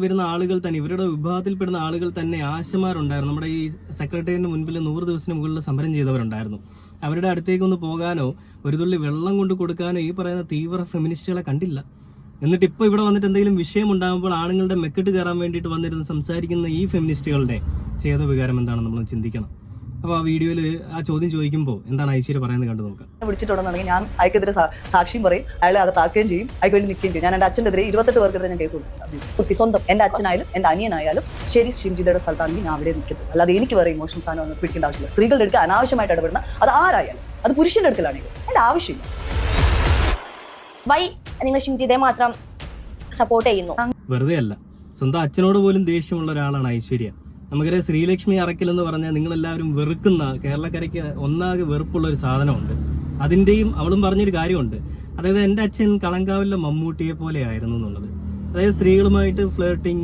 വരുന്ന ആളുകൾ തന്നെ, ഇവരുടെ വിഭാഗത്തിൽപ്പെടുന്ന ആളുകൾ തന്നെ ആശമാരുണ്ടായിരുന്നു. നമ്മുടെ ഈ സെക്രട്ടേറിയറ്റിന് മുൻപിൽ 100 ദിവസത്തിന് മുകളിൽ സമരം ചെയ്തവരുണ്ടായിരുന്നു. അവരുടെ അടുത്തേക്കൊന്ന് പോകാനോ ഒരു തുള്ളി വെള്ളം കൊണ്ട് കൊടുക്കാനോ ഈ പറയുന്ന തീവ്ര ഫെമിനിസ്റ്റുകളെ കണ്ടില്ല. എന്നിട്ട് ഇപ്പൊ ഇവിടെ വന്നിട്ട് എന്തെങ്കിലും വിഷയം ഉണ്ടാകുമ്പോൾ ആണുങ്ങളുടെ മെക്കെട്ട് കയറാൻ വേണ്ടിയിട്ട് വന്നിരുന്ന് സംസാരിക്കുന്ന ഈ ഫെമിനിസ്റ്റുകളുടെ ചേതവികാരം എന്താണെന്ന് നമ്മൾ ചിന്തിക്കണം. അപ്പോൾ ആ വീഡിയോയിൽ ആ ചോദ്യം ചോദിക്കുമ്പോൾ എന്താണ് ഐശ്വര്യ പറയുന്നത് കണ്ടു നോക്കാം. വിളിച്ചിട്ടുണ്ടെന്നുണ്ടെങ്കിൽ ഞാൻ അയക്കെതിരെ സാക്ഷിയും പറയും, അയാളെ അകത്താക്കുകയും ചെയ്യും, അയക്ക് വേണ്ടി നിൽക്കുകയും ചെയ്യും. ഞാൻ എൻ്റെ അച്ഛനെതിരെ 28 പേർക്കെതിരെ ഞാൻ കേസ് കൊടുത്തു. സ്വന്തം എൻ്റെ അച്ഛനായാലും എൻ്റെ അനിയനായാലും ശരി ഷിംജിതയുടെ സ്ഥലത്താണെങ്കിൽ ഞാൻ അവിടെ നിൽക്കത്തുള്ളൂ. അല്ലാതെ എനിക്ക് വേറെ ഇമോഷൻ സാധനം പിടിക്കേണ്ട ആവശ്യമില്ല. സ്ത്രീകളുടെ അടുത്ത് അനാവശ്യമായിട്ട് ഇടപെടുന്ന അത് ആരായാലും, അത് പുരുഷന്റെ അടുക്കലാണെങ്കിൽ അതിന്റെ ആവശ്യമില്ല. വൈ നിങ്ങൾ ഷിംജിതയെ മാത്രം സപ്പോർട്ട് ചെയ്യുന്നു? വെറുതെ അല്ല, സ്വന്തം അച്ഛനോട് പോലും ദേഷ്യമുള്ള ഒരാളാണ് ഐശ്വര്യ. നമുക്കറിയാം, ശ്രീലക്ഷ്മി അറക്കൽ എന്ന് പറഞ്ഞാൽ നിങ്ങളെല്ലാവരും വെറുക്കുന്ന, കേരളക്കരയ്ക്ക് ഒന്നാകെ വെറുപ്പുള്ള ഒരു സാധനമുണ്ട്. അതിന്റെയും അവളും പറഞ്ഞൊരു കാര്യമുണ്ട്. അതായത് എൻ്റെ അച്ഛൻ കളങ്കാവിലെ മമ്മൂട്ടിയെ പോലെ ആയിരുന്നു എന്നുള്ളത്. അതായത് സ്ത്രീകളുമായിട്ട് ഫ്ലേർട്ടിങ്